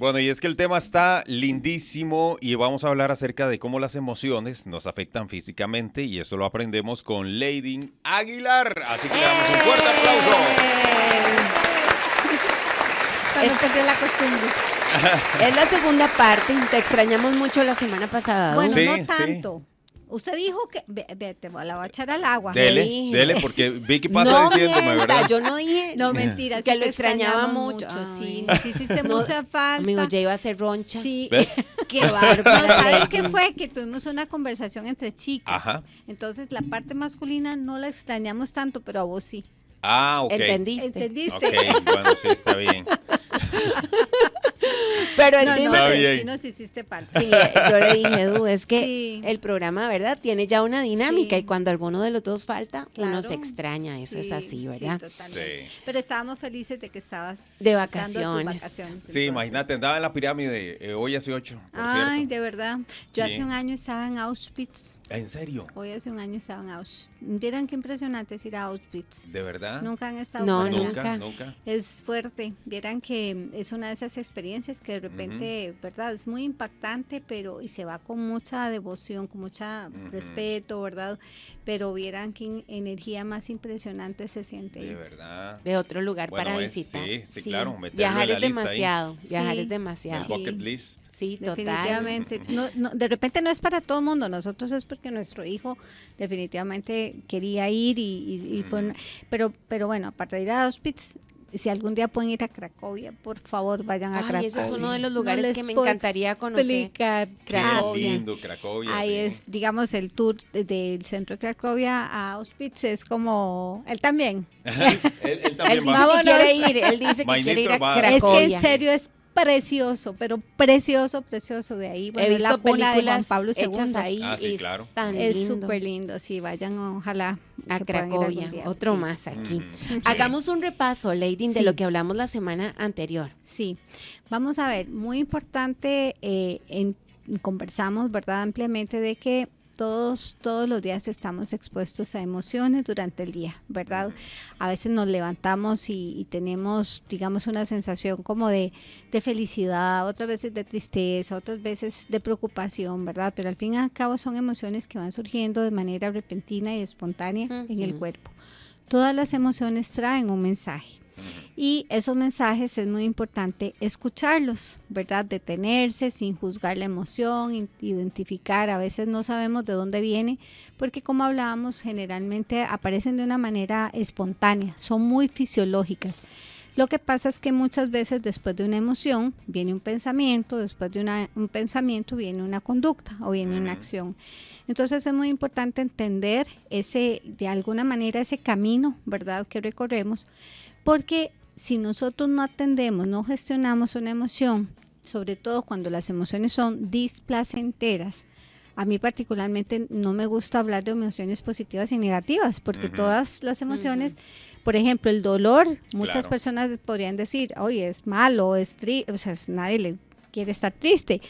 Bueno, y es que el tema está lindísimo y vamos a hablar acerca de cómo las emociones nos afectan físicamente y eso lo aprendemos con Lady Aguilar. Así que le damos un fuerte aplauso. Para no perder la costumbre. Es la segunda parte. Te extrañamos mucho la semana pasada. Bueno, Sí, no sí. tanto. Usted dijo que... Vete, la voy a echar al agua. Dele, dije. dele, porque Vicky pasa No diciéndome, mienta, ¿verdad? yo no dije. No, mentira. Que sí lo te extrañaba extrañamos mucho. Sí, Ay. nos hiciste No, mucha falta. Amigo, ya iba a ser roncha. Sí. ¿Ves? Qué No, bárbara. ¿sabes Lady. qué fue? Que tuvimos una conversación entre chicas. Ajá. Entonces, la parte masculina no la extrañamos tanto, pero a vos sí. Ah, ok. ¿Entendiste? ¿Entendiste? Ok, bueno, sí, está bien. Pero el No, tema. Está no, bien. sí nos hiciste falta. Sí, yo le dije, Edu, es que Sí. el programa, ¿verdad? Tiene ya una dinámica Sí. y cuando alguno de los dos falta, uno Claro. se extraña. Eso es Sí, así, ¿verdad? Sí, totalmente. Sí. Pero estábamos felices de que estabas De dando tus vacaciones. vacaciones, Sí, entonces. imagínate, andaba en la pirámide hoy hace 8, por Ay, cierto. de verdad. Yo Sí. hace un año estaba en Auschwitz. ¿En serio? Hoy hace un año estaba en Auschwitz. Vieran qué impresionante es ir a Auschwitz. ¿De verdad? Nunca han estado No, por allá. nunca. Nunca. Es fuerte. Vieran que es una de esas experiencias que de repente, ¿verdad? Es muy impactante, pero y se va con mucha devoción, con mucho respeto, ¿verdad? Pero vieran qué energía más impresionante se siente De ahí. verdad. De otro lugar Bueno, para es- visitar. Sí, sí, Sí. claro. meterlo Viajar en la es lista ahí, demasiado. Viajar Sí. es en demasiado. el Sí. bucket list. Sí, total. Definitivamente. No, de repente no es para todo el mundo. Nosotros es porque nuestro hijo definitivamente quería ir y fue pero bueno, aparte de ir a Auschwitz, si algún día pueden ir a Cracovia, por favor, vayan a Ay, Cracovia. ese es uno de los No lugares les que me puedo encantaría conocer. explicar. Qué Cracovia. lindo, Cracovia. Ahí sí. es, digamos, el tour del centro de Cracovia a Auschwitz es como, él también. Él también Él dice va. que Vámonos. quiere ir, él dice que Mainito quiere ir a va. Es Cracovia. que en serio es precioso, pero precioso, precioso de ahí. Bueno, He es la visto cuna de Juan películas Pablo II. hechas ahí Ah, sí, y claro. es tan Es lindo. súper lindo, sí, vayan, ojalá. A que puedan ir Cracovia, algún día, otro sí. más aquí. Ujú. Hagamos un repaso, Lady, de Sí. lo que hablamos la semana anterior. Sí, vamos a ver, muy importante, conversamos, ¿verdad? Ampliamente de que todos los días estamos expuestos a emociones durante el día, ¿verdad? A veces nos levantamos y tenemos, digamos, una sensación como de felicidad, otras veces de tristeza, otras veces de preocupación, ¿verdad? Pero al fin y al cabo son emociones que van surgiendo de manera repentina y espontánea en el Ujú. cuerpo. Todas las emociones traen un mensaje. Y esos mensajes es muy importante escucharlos, ¿verdad? Detenerse sin juzgar la emoción, identificar. A veces no sabemos de dónde viene, porque como hablábamos, generalmente aparecen de una manera espontánea, son muy fisiológicas. Lo que pasa es que muchas veces después de una emoción viene un pensamiento, después de un pensamiento viene una conducta o viene una acción. Entonces es muy importante entender de alguna manera ese camino, ¿verdad?, que recorremos, porque si nosotros no atendemos, no gestionamos una emoción, sobre todo cuando las emociones son displacenteras, a mí particularmente no me gusta hablar de emociones positivas y negativas, porque todas las emociones, por ejemplo, el dolor, muchas Claro. personas podrían decir, oye, es malo, es triste, o sea, nadie le quiere estar triste.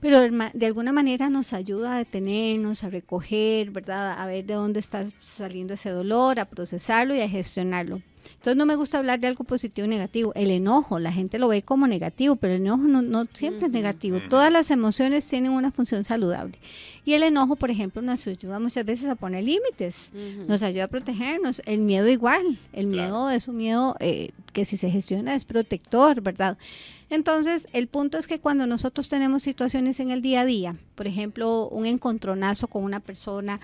Pero de alguna manera nos ayuda a detenernos, a recoger, ¿verdad? A ver de dónde está saliendo ese dolor, a procesarlo y a gestionarlo. Entonces no me gusta hablar de algo positivo o negativo. El enojo, la gente lo ve como negativo, pero el enojo no siempre es negativo. Todas las emociones tienen una función saludable. Y el enojo, por ejemplo, nos ayuda muchas veces a poner límites, nos ayuda a protegernos. El miedo igual, el miedo es un miedo que si se gestiona es protector, ¿verdad? Entonces, el punto es que cuando nosotros tenemos situaciones en el día a día, por ejemplo, un encontronazo con una persona,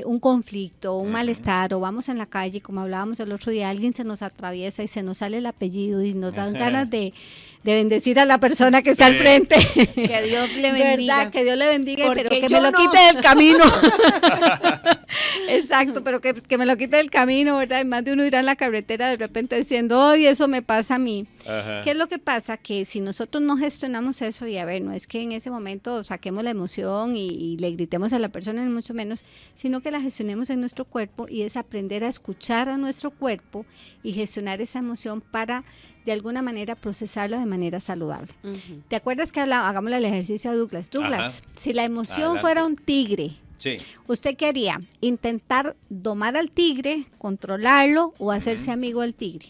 un conflicto, un malestar, o vamos en la calle, como hablábamos el otro día, alguien se nos atraviesa y se nos sale el apellido y nos dan ganas de bendecir a la persona que está al frente. Que Dios le bendiga. ¿Verdad? Que Dios le bendiga, Porque pero que yo me lo no. quite del camino. Exacto, pero que me lo quite del camino, ¿verdad? Y más de uno irá en la carretera de repente diciendo, oye, eso me pasa a mí. Ajá. ¿Qué es lo que pasa? Que si nosotros no gestionamos eso, y a ver, no es que en ese momento saquemos la emoción y le gritemos a la persona, ni mucho menos, sino que la gestionemos en nuestro cuerpo y es aprender a escuchar a nuestro cuerpo y gestionar esa emoción para de alguna manera procesarla de manera saludable. Ujú. ¿Te acuerdas que hagámosle el ejercicio a Douglas? Douglas, Ajá. si la emoción Adelante. fuera un tigre, Sí. ¿usted qué haría? ¿Intentar domar al tigre, controlarlo o hacerse amigo del tigre?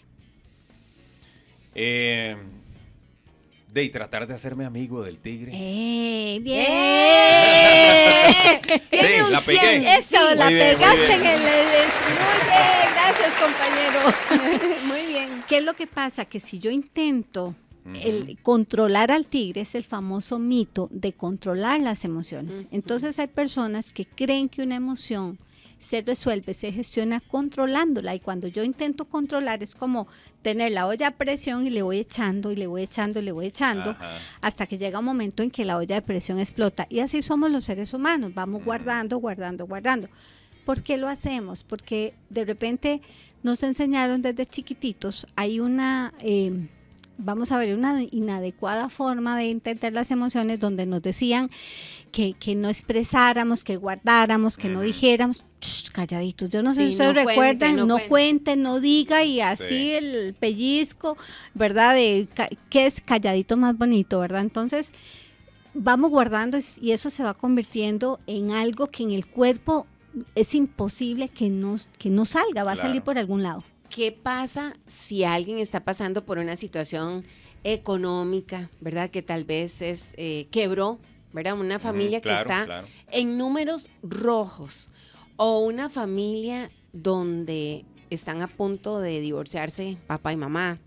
De tratar de hacerme amigo del tigre. Bien. Tiene Sí, un la pegué. 100. Eso, Sí, la muy bien, muy pegaste bien. en el... Muy bien, gracias, compañero. Muy bien. ¿Qué es lo que pasa? Que si yo intento controlar al tigre, es el famoso mito de controlar las emociones. Entonces hay personas que creen que una emoción se resuelve, se gestiona controlándola, y cuando yo intento controlar es como tener la olla a presión y le voy echando y le voy echando y le voy echando Ajá. hasta que llega un momento en que la olla de presión explota, y así somos los seres humanos, vamos guardando, guardando, guardando. ¿Por qué lo hacemos? Porque de repente nos enseñaron desde chiquititos, hay una... vamos a ver, una inadecuada forma de entender las emociones, donde nos decían que no expresáramos, que guardáramos, que no dijéramos. Calladitos. Yo no sé Sí, si ustedes no recuerdan, cuente, no no cuente, no diga, y así Sí. el pellizco, ¿verdad? De que es calladito más bonito, ¿verdad? Entonces, vamos guardando y eso se va convirtiendo en algo que en el cuerpo es imposible que no salga, va a Claro. salir por algún lado. ¿Qué pasa si alguien está pasando por una situación económica, verdad? Que tal vez quebró, ¿verdad? Una familia claro, que está claro. en números rojos, o una familia donde están a punto de divorciarse papá y mamá.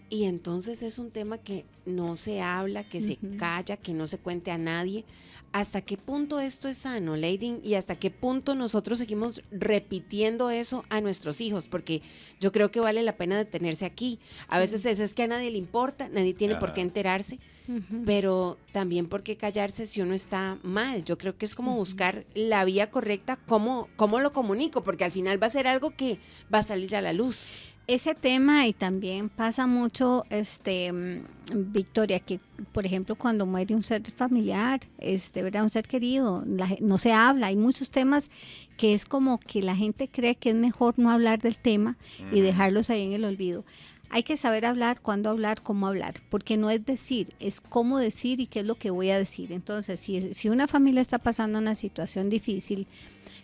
Y entonces es un tema que no se habla, que se calla, que no se cuente a nadie. ¿Hasta qué punto esto es sano, Lady? ¿Y hasta qué punto nosotros seguimos repitiendo eso a nuestros hijos? Porque yo creo que vale la pena detenerse aquí. A veces es que a nadie le importa, nadie tiene por qué enterarse, pero también por qué callarse si uno está mal. Yo creo que es como buscar la vía correcta, cómo lo comunico, porque al final va a ser algo que va a salir a la luz. Ese tema, y también pasa mucho, Victoria, que por ejemplo cuando muere un ser familiar, ¿verdad? Un ser querido, no se habla. Hay muchos temas que es como que la gente cree que es mejor no hablar del tema y dejarlos ahí en el olvido. Hay que saber hablar, cuándo hablar, cómo hablar, porque no es decir, es cómo decir y qué es lo que voy a decir. Entonces, si una familia está pasando una situación difícil,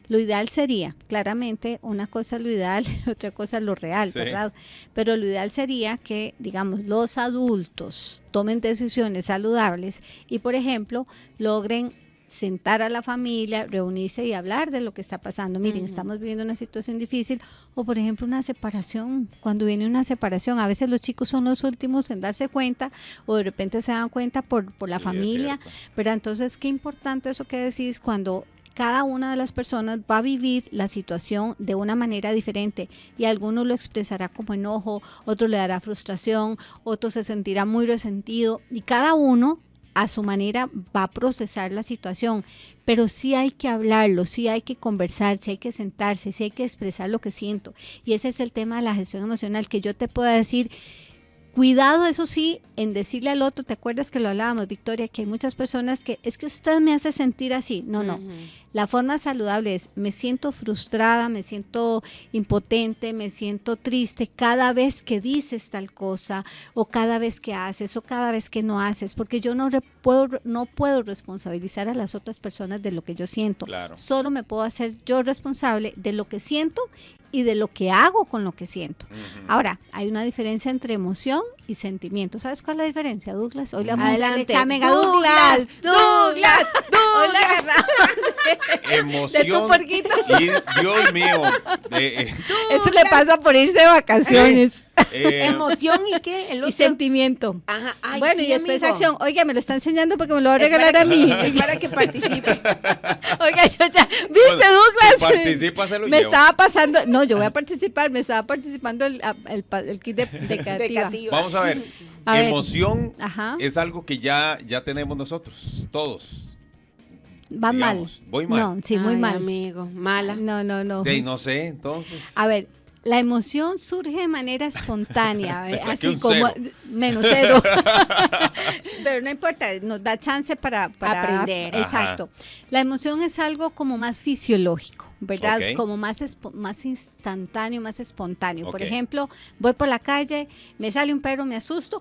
lo ideal sería, claramente, una cosa es lo ideal, otra cosa es lo real, Sí. ¿verdad? Pero lo ideal sería que, digamos, los adultos tomen decisiones saludables y, por ejemplo, logren sentar a la familia, reunirse y hablar de lo que está pasando. Miren, estamos viviendo una situación difícil, o por ejemplo una separación. Cuando viene una separación, a veces los chicos son los últimos en darse cuenta, o de repente se dan cuenta por la Sí, es familia, cierto. pero entonces qué importante eso que decís, cuando cada una de las personas va a vivir la situación de una manera diferente, y alguno lo expresará como enojo, otro le dará frustración, otro se sentirá muy resentido, y cada uno a su manera va a procesar la situación, pero sí hay que hablarlo, sí hay que conversar, sí hay que sentarse, sí hay que expresar lo que siento, y ese es el tema de la gestión emocional, que yo te pueda decir, cuidado, eso sí, en decirle al otro. ¿Te acuerdas que lo hablábamos, Victoria? Que hay muchas personas que es que usted me hace sentir así. No. La forma saludable es: me siento frustrada, me siento impotente, me siento triste cada vez que dices tal cosa, o cada vez que haces, o cada vez que no haces, porque yo no puedo responsabilizar a las otras personas de lo que yo siento. Claro. Solo me puedo hacer yo responsable de lo que siento y de lo que hago con lo que siento. Ahora, hay una diferencia entre emoción y sentimiento. ¿Sabes cuál es la diferencia, Douglas? Hoy le vamos a hacer el Adelante. examen a Douglas. Douglas. Hoy la agarramos de Emoción. tu porquito. Y Dios mío. Eso le pasa por irse de vacaciones. ¿Emoción y qué? El Y otro. sentimiento. Ajá. Ay, Bueno, sí, y después amigo. acción. Oiga, me lo está enseñando porque me lo va a Es regalar para a mí. Es para que participe. Oiga, yo ya, ¿viste, Bueno, Douglas? si participa, se lo me llevo. estaba pasando, no, yo voy a participar, me estaba participando el kit de creativa. Vamos a ver. A ver. Emoción Ajá. es algo que ya tenemos nosotros, todos. Va digamos, mal. voy mal. No, sí, muy Ay, mal. amigo, mala. No. No sé, entonces. A ver, la emoción surge de manera espontánea, Le saqué así un como cero. menos cero. Pero no importa, nos da chance para Aprender. Exacto. La emoción es algo como más fisiológico. ¿verdad? Ok. Como más instantáneo, más espontáneo. Por Ok. ejemplo, voy por la calle, me sale un perro, me asusto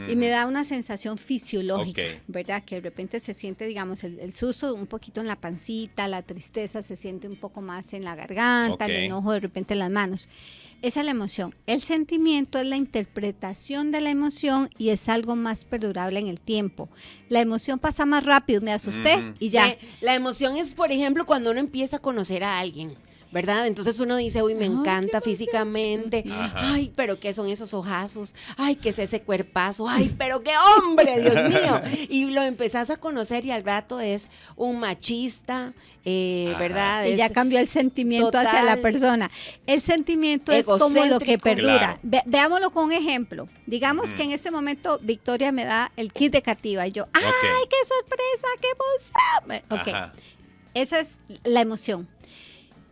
y me da una sensación fisiológica, Ok. ¿verdad? Que de repente se siente, digamos, el susto un poquito en la pancita, la tristeza se siente un poco más en la garganta, Ok. el enojo de repente en las manos. Esa es la emoción. El sentimiento es la interpretación de la emoción y es algo más perdurable en el tiempo. La emoción pasa más rápido, me asusté Ujú. y ya. La emoción es, por ejemplo, cuando uno empieza a conocer a alguien, ¿verdad? Entonces uno dice, uy, me Ay, encanta qué físicamente. Ajá. Ay, pero ¿qué son esos ojazos? Ay, ¿qué es ese cuerpazo? Ay, pero qué hombre, Dios mío. Y lo empezás a conocer y al rato es un machista, Ajá. ¿verdad? Y ya Es cambió el sentimiento hacia la total persona. El sentimiento es como lo que egocéntrico. perdura. Claro. Veámoslo con un ejemplo. Digamos Ujú. que en este momento Victoria me da el kit de Cativa y yo, ¡ay, Ok. qué sorpresa, qué emoción! Ok, Ajá. esa es la emoción.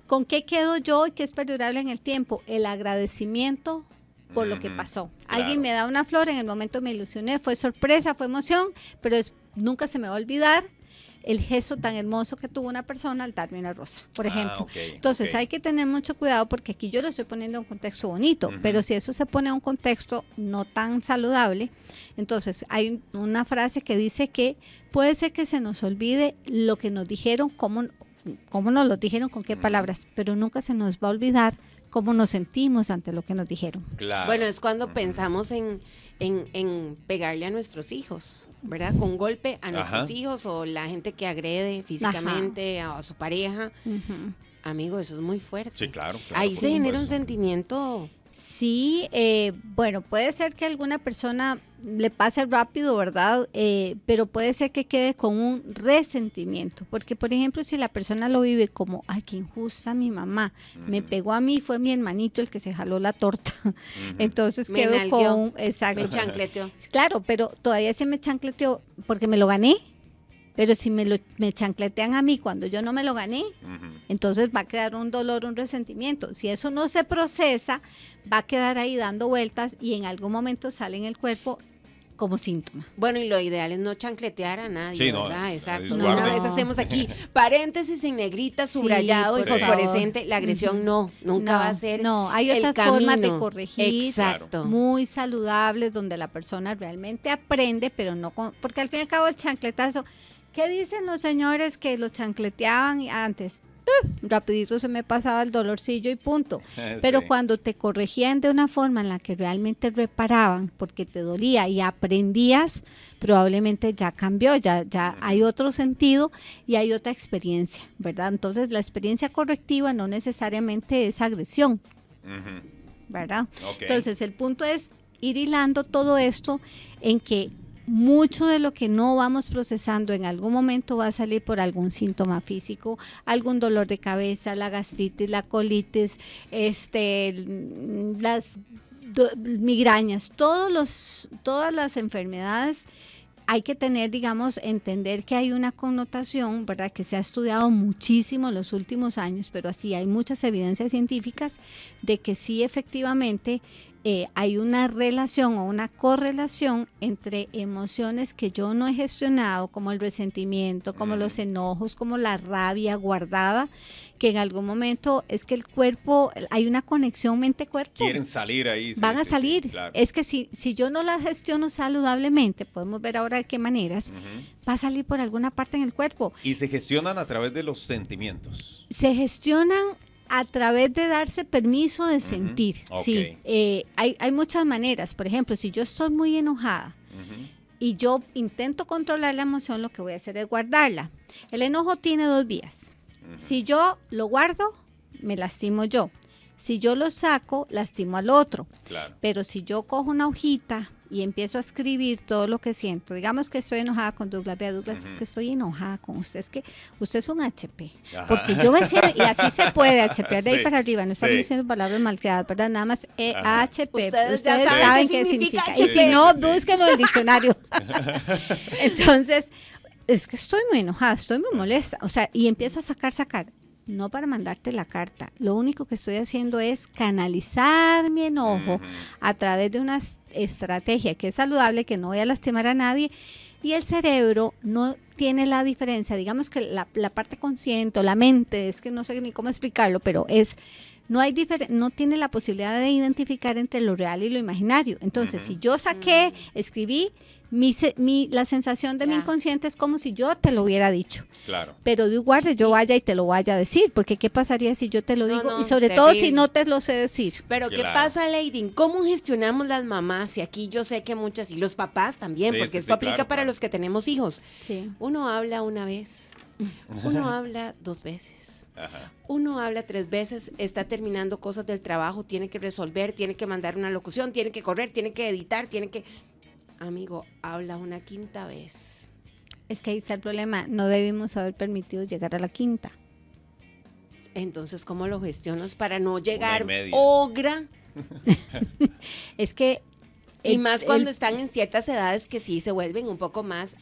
¿Con qué quedo yo y qué es perdurable en el tiempo? El agradecimiento por lo que Ujú, pasó. claro. Alguien me da una flor, en el momento me ilusioné, fue sorpresa, fue emoción, pero nunca se me va a olvidar el gesto tan hermoso que tuvo una persona al darme una rosa, por ejemplo. Ok, Entonces ok. hay que tener mucho cuidado porque aquí yo lo estoy poniendo en un contexto bonito, Ujú. pero si eso se pone en un contexto no tan saludable, entonces hay una frase que dice que puede ser que se nos olvide lo que nos dijeron, cómo nos lo dijeron, con qué Ujú. palabras, pero nunca se nos va a olvidar cómo nos sentimos ante lo que nos dijeron. Claro. Bueno, es cuando Ujú. pensamos en pegarle a nuestros hijos, ¿verdad? Con golpe a nuestros Ajá. hijos o la gente que agrede físicamente a su pareja. Ujú. Amigo, eso es muy fuerte. Sí, claro. claro, Ahí por se genera un supuesto. sentimiento. Sí, bueno, puede ser que a alguna persona le pase rápido, ¿verdad? Pero puede ser que quede con un resentimiento, porque por ejemplo, si la persona lo vive como, ay, qué injusta mi mamá, me Ujú. pegó a mí, fue mi hermanito el que se jaló la torta, Ujú. entonces Me quedo nalgueó, con, exacto, Me chancleteó. claro, pero todavía se me chancleteó porque me lo gané, pero si me chancletean a mí cuando yo no me lo gané, Ujú. entonces va a quedar un dolor, un resentimiento. Si eso no se procesa, va a quedar ahí dando vueltas y en algún momento sale en el cuerpo como síntoma. Bueno, y lo ideal es no chancletear a nadie, Sí, no, ¿verdad? Exacto. guarde. Una vez hacemos aquí paréntesis en negrita, Sí, subrayado y por fosforescente. favor. La agresión Ujú. nunca No, va a ser no, hay el otras formas de camino. corregir. Exacto. Muy saludables donde la persona realmente aprende, pero no porque al fin y al cabo el chancletazo, ¿qué dicen los señores que los chancleteaban antes? Rapidito se me pasaba el dolorcillo y punto. Pero Sí. cuando te corregían de una forma en la que realmente reparaban porque te dolía y aprendías, probablemente ya cambió, ya hay otro sentido y hay otra experiencia, ¿verdad? Entonces la experiencia correctiva no necesariamente es agresión, Ujú. ¿verdad? Ok. Entonces el punto es ir hilando todo esto en que mucho de lo que no vamos procesando en algún momento va a salir por algún síntoma físico, algún dolor de cabeza, la gastritis, la colitis, las migrañas, todas las enfermedades. Hay que tener, digamos, entender que hay una connotación, ¿verdad? Que se ha estudiado muchísimo en los últimos años, pero así hay muchas evidencias científicas de que sí efectivamente hay una relación o una correlación entre emociones que yo no he gestionado, como el resentimiento, como los enojos, como la rabia guardada, que en algún momento es que el cuerpo, hay una conexión mente-cuerpo. Quieren salir ahí. sí, Van a sí, salir. sí, claro. Es que si yo no las gestiono saludablemente, podemos ver ahora de qué maneras, Ujú. va a salir por alguna parte en el cuerpo. Y se gestionan a través de los sentimientos. Se gestionan a través de darse permiso de sentir. ok. Sí, hay muchas maneras. Por ejemplo, si yo estoy muy enojada Ujú. y yo intento controlar la emoción, lo que voy a hacer es guardarla. El enojo tiene dos vías. Si yo lo guardo, me lastimo yo. Si yo lo saco, lastimo al otro. Claro. Pero si yo cojo una hojita y empiezo a escribir todo lo que siento, digamos que estoy enojada con Douglas, vea Douglas, es que estoy enojada con usted, es que usted es un HP, Ajá. porque yo me siento, y así se puede, HP de ahí Sí, para arriba, no estamos sí. diciendo palabras malcriadas, ¿verdad? Nada más Ajá. HP, Ustedes ya ustedes saben saben qué qué significa significa, y HP. si no, Sí, sí. búsquenlo en el diccionario. Entonces, es que estoy muy enojada, estoy muy molesta, o sea, y empiezo a sacar, no para mandarte la carta, lo único que estoy haciendo es canalizar mi enojo Ujú. a través de una estrategia que es saludable, que no voy a lastimar a nadie, Y el cerebro no tiene la diferencia, digamos que la parte consciente o la mente, es que no sé ni cómo explicarlo, pero no tiene la posibilidad de identificar entre lo real y lo imaginario. Entonces, si yo escribí, la sensación de mi inconsciente es como si yo te lo hubiera dicho. Claro. Pero Dios guarde, yo vaya y te lo vaya a decir, porque ¿qué pasaría si yo te lo digo? No, y sobre todo si no te lo sé decir. Pero ¿qué Claro. pasa, Lady? ¿Cómo gestionamos las mamás? Y aquí yo sé que muchas, y los papás también, Sí, porque sí, esto sí, aplica claro, para claro. los que tenemos hijos. Sí. Uno habla una vez, uno habla 2 veces. Ajá. Uno habla 3 veces, está terminando cosas del trabajo, tiene que resolver, tiene que mandar una locución, tiene que correr, tiene que editar, tiene que... Amigo, habla una 5ª vez. Es que ahí está el problema, no debimos haber permitido llegar a la 5ª. Entonces, ¿cómo lo gestionas para no llegar 1:30. ogra? Es que... Y más cuando están en ciertas edades que sí se vuelven un poco más,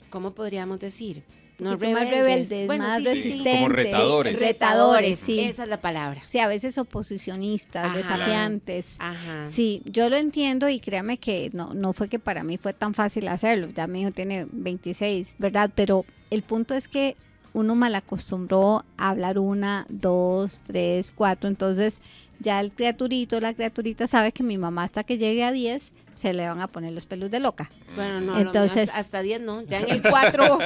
¿cómo podríamos decir? No más rebeldes, más sí, sí, sí. resistentes. Como retadores. Retadores, sí. Esa es la palabra. Sí, a veces oposicionistas, Ajá. desafiantes. Ajá. Sí, yo lo entiendo y créame que no fue que para mí fue tan fácil hacerlo. Ya mi hijo tiene 26, ¿verdad? Pero el punto es que uno mal acostumbró a hablar 1, 2, 3, 4. Entonces ya el criaturito, la criaturita sabe que mi mamá hasta que llegue a 10 se le van a poner los pelos de loca. Bueno, no, Entonces, hasta 10 no, ya en el 4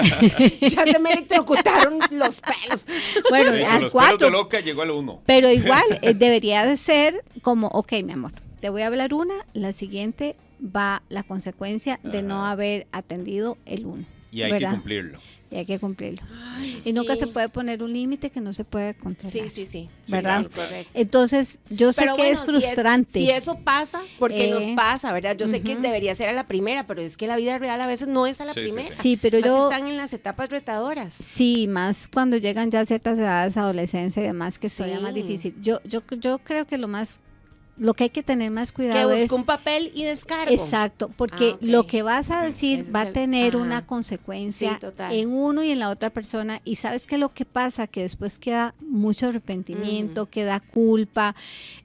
ya se me electrocutaron los pelos. Bueno, De hecho, al los pelos de 4. loca llegó al 1. Pero igual debería de ser como, ok, mi amor, te voy a hablar una, la siguiente va la consecuencia de no Ajá. haber atendido el 1. Y hay que cumplirlo. Y hay que cumplirlo. Ay, Y nunca sí. se puede poner un límite que no se puede controlar. Sí. ¿Verdad? Sí, correcto. Entonces, yo sé Pero que bueno, es frustrante. Si eso pasa, porque nos Eh, pasa, ¿verdad? Yo sé que debería ser a la primera, pero es que la vida real a veces no es a la Sí, sí, primera. sí. Sí, pero Más yo... están en las etapas retadoras. Sí, más cuando llegan ya a ciertas edades, adolescencia y demás, que es todavía Sí. más difícil. Yo creo que lo que hay que tener más Que cuidado es... busque un papel y descargo. Exacto, porque Ah, ok. lo que vas a decir Ese va es a el- tener ajá. una consecuencia Sí, total. en uno y en la otra persona. Y sabes que lo que pasa, que después queda mucho arrepentimiento, queda culpa,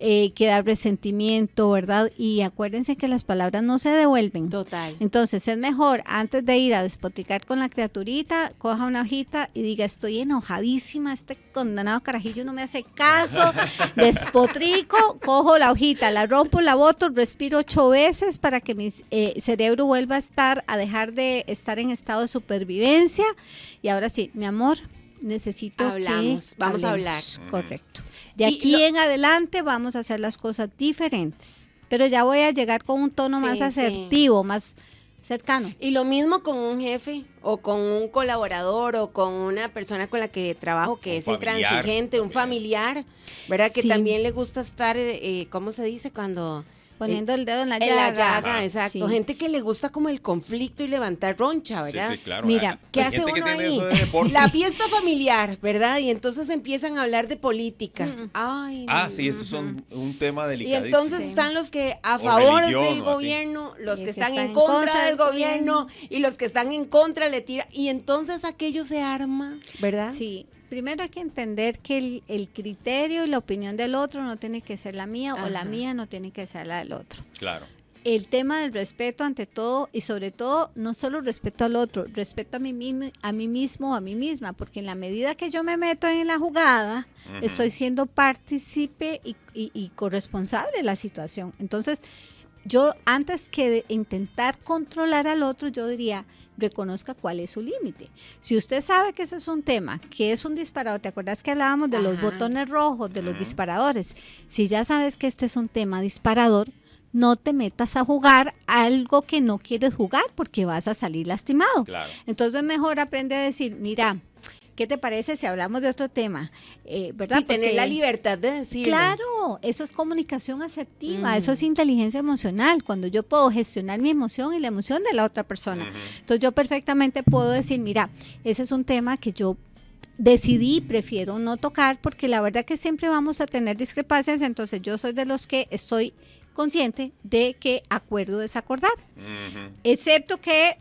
queda resentimiento, ¿verdad? Y acuérdense que las palabras no se devuelven. Total. Entonces es mejor, antes de ir a despotricar con la criaturita, coja una hojita y diga, estoy enojadísima, este condenado carajillo no me hace caso, despotrico, cojo la hojita, la rompo, la boto, respiro 8 veces para que mi cerebro vuelva a dejar de estar en estado de supervivencia. Y ahora sí, mi amor, necesito Hablamos, que vamos a hablemos. hablar. Correcto. De Y aquí en adelante vamos a hacer las cosas diferentes. Pero ya voy a llegar con un tono Sí, más sí. asertivo, más cercano. Y lo mismo con un jefe o con un colaborador o con una persona con la que trabajo que Un es familiar intransigente, un también. familiar, ¿verdad? Que Sí. también le gusta estar, ¿cómo se dice? Cuando... Poniendo el dedo en la en llaga. la llaga, Ah, exacto. sí. Gente que le gusta como el conflicto y levantar roncha, Sí, ¿verdad? sí, claro. Mira, ¿Qué Hay hace gente que uno tiene ahí? eso de deporte. La fiesta familiar, ¿verdad? Y entonces empiezan a hablar de política. Ay, Sí, eso es un tema y delicadísimo. entonces Sí. están los que a O favor religión, del o así. gobierno, los Y que están en contra del gobierno y los que están en contra le tiran. Y entonces aquello se arma, ¿verdad? Sí, primero hay que entender que el criterio y la opinión del otro no tiene que ser la mía o la Ajá. mía no tiene que ser la del otro. Claro. El tema del respeto ante todo y sobre todo no solo respeto al otro, respeto a mí mismo, a mí mismo, a mí misma, porque en la medida que yo me meto en la jugada, Ujú. estoy siendo partícipe y corresponsable de la situación. Entonces, yo antes que de intentar controlar al otro, yo diría, reconozca cuál es su límite. Si usted sabe que ese es un tema, que es un disparador, ¿te acuerdas que hablábamos de los Ajá. botones rojos, de los Ujú. disparadores? Si ya sabes que este es un tema disparador, no te metas a jugar algo que no quieres jugar porque vas a salir lastimado. Claro. Entonces mejor aprende a decir, mira, ¿qué te parece si hablamos de otro tema? ¿Verdad? Sí, tener Porque- la libertad de decirlo. Claro, eso es comunicación asertiva, Mm. eso es inteligencia emocional, cuando yo puedo gestionar mi emoción y la emoción de la otra persona. Ujú. Entonces yo perfectamente puedo decir, mira, ese es un tema que yo decidí, prefiero no tocar porque la verdad que siempre vamos a tener discrepancias, entonces yo soy de los que estoy consciente de que acuerdo desacordar, Ujú. excepto que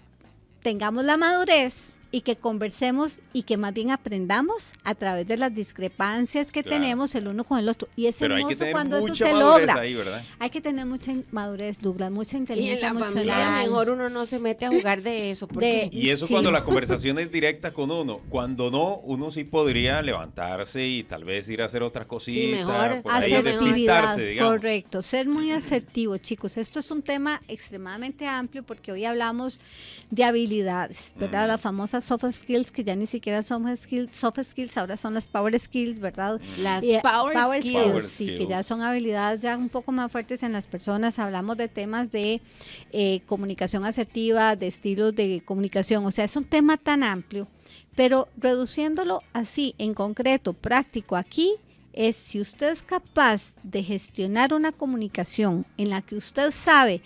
tengamos la madurez y que conversemos y que más bien aprendamos a través de las discrepancias que tenemos el uno con el otro. Y es Pero hay hermoso que tener cuando eso mucha se madurez logra. ahí, ¿verdad? Hay que tener mucha madurez, Douglas, mucha Y en inteligencia la familia emocional. mejor uno no se mete a jugar de eso. Porque Y eso Sí. cuando la conversación es directa con uno. Cuando no, uno sí podría levantarse y tal vez ir a hacer otras cositas. mejor por ahí, Asertividad, despistarse, digamos. correcto, ser muy asertivo, chicos. Esto es un tema extremadamente amplio porque hoy hablamos de habilidades, ¿verdad? Las famosas soft skills, que ya ni siquiera son soft skills, ahora son las power skills, ¿verdad? las Y, power skills. Power sí, que skills. ya son habilidades ya un poco más fuertes en las personas. Hablamos de temas de comunicación asertiva, de estilos de comunicación, o sea, es un tema tan amplio, pero reduciéndolo así, en concreto, práctico, aquí es si usted es capaz de gestionar una comunicación en la que usted sabe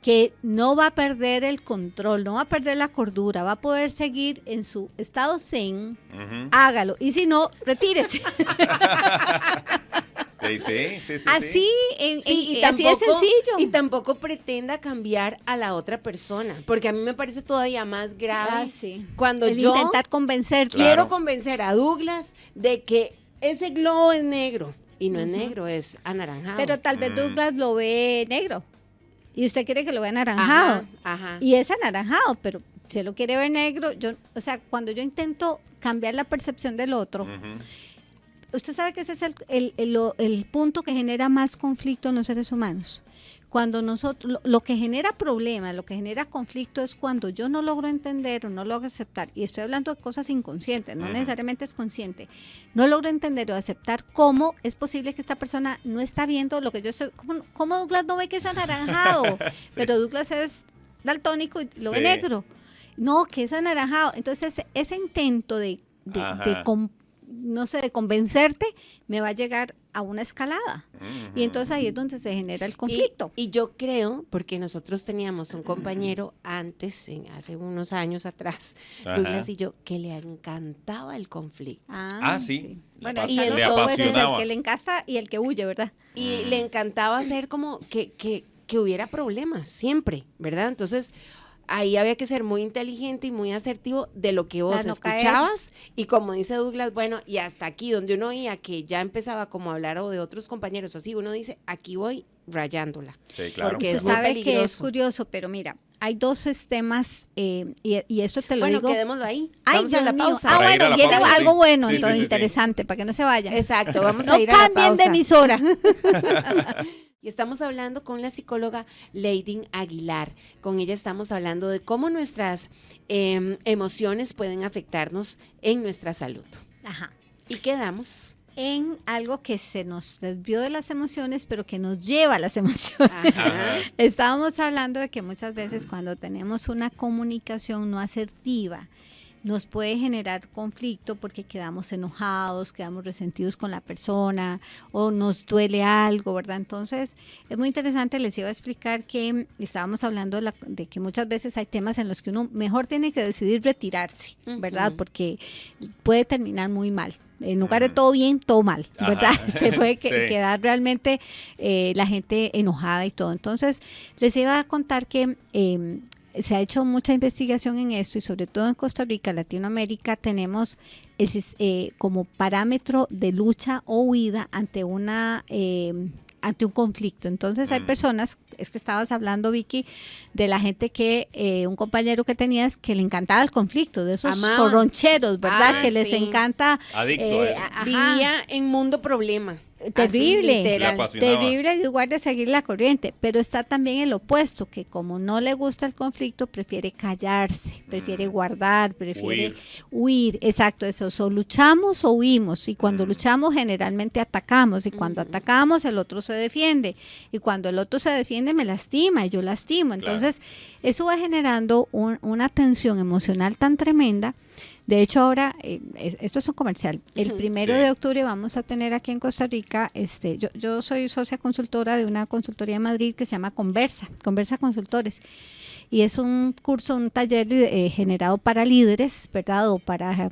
que no va a perder el control, no va a perder la cordura, va a poder seguir en su estado zen, Ujú. hágalo, y si no, retírese. Sí. Así, Sí, y así es sencillo. Y tampoco pretenda cambiar a la otra persona, porque a mí me parece todavía más grave Ah, sí. cuando El yo intentar convencerte. Claro. quiero convencer a Douglas de que ese globo es negro y no es negro, es anaranjado. Pero tal vez Mm. Douglas lo ve negro y usted quiere que lo vea anaranjado. Ajá. Y es anaranjado, pero si él lo quiere ver negro, o sea, cuando yo intento cambiar la percepción del otro, Ujú. usted sabe que ese es el punto que genera más conflicto en los seres humanos. Cuando nosotros, lo que genera problema, lo que genera conflicto es cuando yo no logro entender o no logro aceptar, y estoy hablando de cosas inconscientes, no Ujú. necesariamente es consciente, no logro entender o aceptar cómo es posible que esta persona no está viendo lo que yo estoy, cómo Douglas no ve que es anaranjado, Sí. pero Douglas es daltónico y lo ve Sí. negro, no, que es anaranjado, entonces ese intento Ajá. no sé, de convencerte, me va a llegar a una escalada. Ujú. Y entonces ahí es donde se genera el conflicto. Y yo creo, porque nosotros teníamos un compañero antes, hace unos años atrás, Ajá. Douglas y yo, que le encantaba el conflicto. Ah, sí. Bueno, Y están le los dos, el apasionaba. que le encanta y el que huye, ¿verdad? Y le encantaba hacer como que hubiera problemas, siempre, ¿verdad? Entonces, ahí había que ser muy inteligente y muy asertivo de lo que vos Para no caer. escuchabas. Y como dice Douglas, bueno, y hasta aquí, donde uno oía que ya empezaba como a hablar o de otros compañeros, así, uno dice, aquí voy rayándola. Sí, claro. Porque Usted es muy sabe que es peligroso. curioso, pero mira, hay dos temas, y esto te lo Bueno, digo. quedémoslo ahí. Ay, Vamos a Dios la mío. pausa. Ah, Para ir a bueno, la viene pausa, algo sí. bueno, Sí, entonces sí. interesante, para que no se vaya. Exacto, vamos No a ir a la cambien de pausa. emisora. Y estamos hablando con la psicóloga Leydin Aguilar. Con ella estamos hablando de cómo nuestras emociones pueden afectarnos en nuestra salud. Ajá. Y quedamos. En algo que se nos desvió de las emociones, pero que nos lleva a las emociones. Ajá. Estábamos hablando de que muchas veces cuando tenemos una comunicación no asertiva, nos puede generar conflicto porque quedamos enojados, quedamos resentidos con la persona o nos duele algo, ¿verdad? Entonces, es muy interesante, les iba a explicar que estábamos hablando de que muchas veces hay temas en los que uno mejor tiene que decidir retirarse, ¿verdad? Ujú. Porque puede terminar muy mal. En lugar de todo bien, todo mal, ¿verdad? Ajá. Puede Sí. quedar realmente la gente enojada y todo. Entonces, les iba a contar que se ha hecho mucha investigación en esto y sobre todo en Costa Rica, Latinoamérica, tenemos como parámetro de lucha o huida ante ante un conflicto. Entonces hay personas, es que estabas hablando, Vicky, de la gente que, un compañero que tenías que le encantaba el conflicto, de esos Amaba. corroncheros, ¿verdad? Ah, que les sí. encanta. Adicto a eso. Ajá. Vivía en mundo problema. Así, Terrible, Le literal. apasionaba. terrible en lugar de seguir la corriente, pero está también el opuesto, que como no le gusta el conflicto, prefiere callarse, prefiere guardar, prefiere huir, exacto, eso, o luchamos o huimos, y cuando luchamos generalmente atacamos, y cuando atacamos el otro se defiende, y cuando el otro se defiende me lastima, y yo lastimo, entonces eso va generando una tensión emocional tan tremenda. De hecho, ahora, esto es un comercial. El 1 Sí. de octubre vamos a tener aquí en Costa Rica, yo soy socia consultora de una consultoría en Madrid que se llama Conversa Consultores. y es un curso, un taller generado para líderes, ¿verdad? O para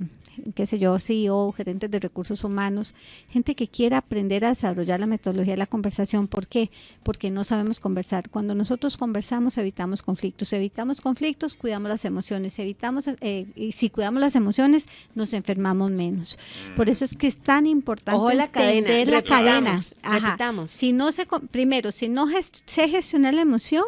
qué sé yo, CEO, gerentes de recursos humanos, gente que quiera aprender a desarrollar la metodología de la conversación. ¿Por qué? Porque no sabemos conversar. Cuando nosotros conversamos, evitamos conflictos, cuidamos las emociones, y si cuidamos las emociones, nos enfermamos menos. Por eso es que es tan importante Ojo la cadena, entender la cadena. repitamos. Si no primero, si no sé gestionar la emoción,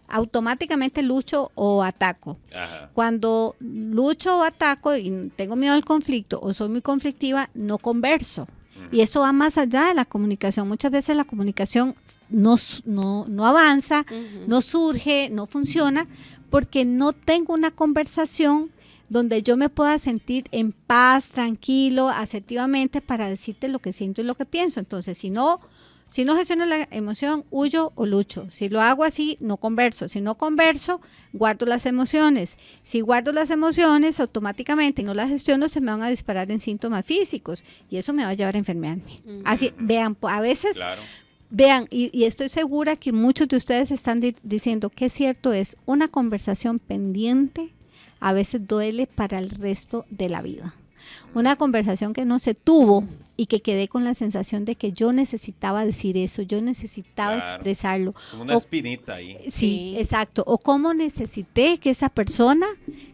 automáticamente lucho o ataco. Ajá. Cuando lucho o ataco y tengo miedo al conflicto o soy muy conflictiva, no converso. Y eso va más allá de la comunicación. Muchas veces la comunicación no avanza, no surge, no funciona, porque no tengo una conversación donde yo me pueda sentir en paz, tranquilo, asertivamente para decirte lo que siento y lo que pienso. Entonces, si no gestiono la emoción, huyo o lucho. Si lo hago así, no converso. Si no converso, guardo las emociones. Si guardo las emociones, automáticamente no las gestiono, se me van a disparar en síntomas físicos y eso me va a llevar a enfermarme. Así, vean, a veces, Claro. vean, y estoy segura que muchos de ustedes están diciendo que es cierto, es una conversación pendiente, a veces duele para el resto de la vida. Una conversación que no se tuvo y que quedé con la sensación de que yo necesitaba decir eso, yo necesitaba expresarlo. Como una espinita ahí. Sí, exacto. O cómo necesité que esa persona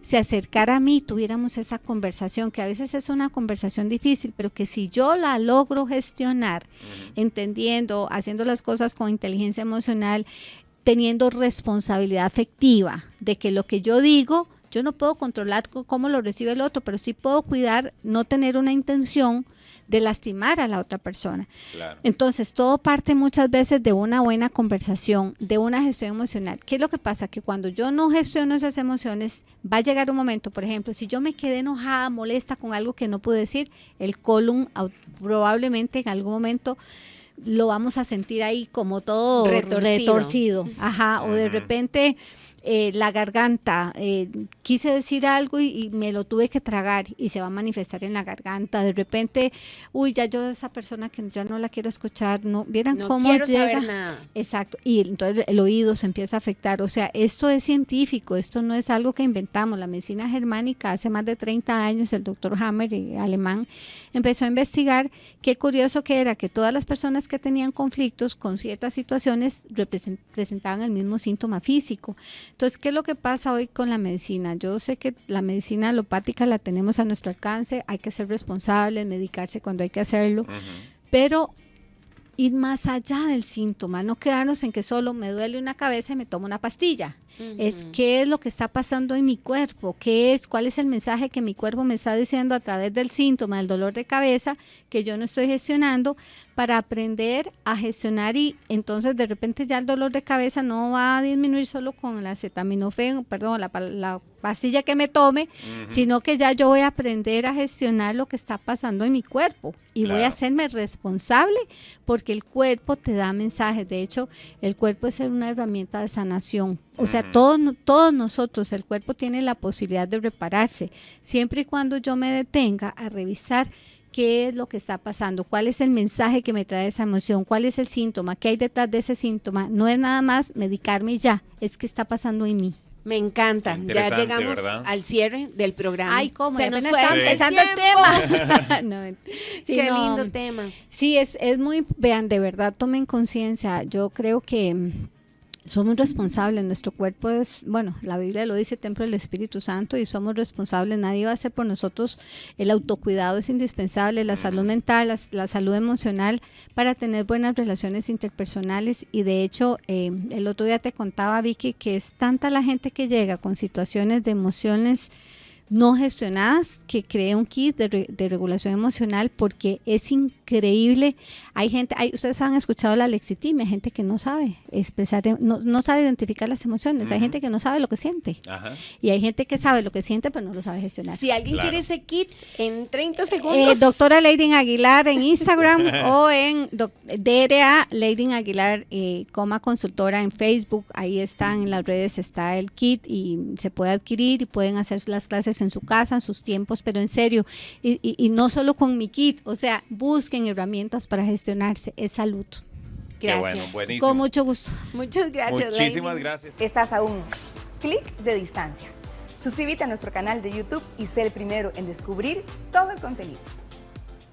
se acercara a mí, tuviéramos esa conversación, que a veces es una conversación difícil, pero que si yo la logro gestionar, entendiendo, haciendo las cosas con inteligencia emocional, teniendo responsabilidad afectiva de que lo que yo digo, yo no puedo controlar cómo lo recibe el otro, pero sí puedo cuidar, no tener una intención de lastimar a la otra persona. Claro. Entonces, todo parte muchas veces de una buena conversación, de una gestión emocional. ¿Qué es lo que pasa? Que cuando yo no gestiono esas emociones, va a llegar un momento, por ejemplo, si yo me quedé enojada, molesta con algo que no pude decir, el colon probablemente en algún momento lo vamos a sentir ahí como todo retorcido. Ajá, o de repente la garganta, quise decir algo y me lo tuve que tragar y se va a manifestar en la garganta. De repente, ya yo esa persona que ya no la quiero escuchar, no vieran no cómo quiero llega. saber nada. Exacto, y entonces el oído se empieza a afectar. O sea, esto es científico, esto no es algo que inventamos. La medicina germánica hace más de 30 años, el doctor Hammer, alemán, empezó a investigar. Qué curioso que era que todas las personas que tenían conflictos con ciertas situaciones presentaban el mismo síntoma físico. Entonces, ¿qué es lo que pasa hoy con la medicina? Yo sé que la medicina alopática la tenemos a nuestro alcance, hay que ser responsables, medicarse cuando hay que hacerlo, pero ir más allá del síntoma, no quedarnos en que solo me duele una cabeza y me tomo una pastilla. Es qué es lo que está pasando en mi cuerpo, cuál es el mensaje que mi cuerpo me está diciendo a través del síntoma, del dolor de cabeza que yo no estoy gestionando, para aprender a gestionar, y entonces de repente ya el dolor de cabeza no va a disminuir solo con la acetaminofén, la pastilla que me tome, sino que ya yo voy a aprender a gestionar lo que está pasando en mi cuerpo y voy a hacerme responsable, porque el cuerpo te da mensajes. De hecho, el cuerpo es una herramienta de sanación. O sea, todos nosotros, el cuerpo tiene la posibilidad de repararse, siempre y cuando yo me detenga a revisar qué es lo que está pasando, cuál es el mensaje que me trae esa emoción, cuál es el síntoma, qué hay detrás de ese síntoma. No es nada más medicarme y ya, es qué está pasando en mí. Me encanta. Ya llegamos, ¿verdad?, al cierre del programa. Ay, ¿cómo? Se nos está empezando el tema. Qué lindo tema. Sí, es muy, vean, de verdad, tomen conciencia. Yo creo que somos responsables, nuestro cuerpo es, bueno, la Biblia lo dice, templo del Espíritu Santo, y somos responsables, nadie va a hacer por nosotros. El autocuidado es indispensable, la salud mental, la salud emocional, para tener buenas relaciones interpersonales. Y de hecho, el otro día te contaba, Vicky, que es tanta la gente que llega con situaciones de emociones no gestionadas, que crea un kit de regulación emocional, porque es increíble. Hay gente, ustedes han escuchado la lexitimia, hay gente que no sabe expresar, no sabe identificar las emociones, hay gente que no sabe lo que siente. Y hay gente que sabe lo que siente pero no lo sabe gestionar. Si alguien quiere ese kit en 30 segundos. Doctora Leydin Aguilar en Instagram o en DRA Leydin Aguilar, consultora en Facebook, ahí están en las redes, está el kit y se puede adquirir y pueden hacer las clases en su casa, en sus tiempos, pero en serio, y no solo con mi kit, o sea, busquen herramientas para gestionarse, es salud. Gracias. Qué bueno, buenísimo. Con mucho gusto. Muchas gracias. Muchísimas gracias. Estás a un clic de distancia. Suscríbete a nuestro canal de YouTube y sé el primero en descubrir todo el contenido.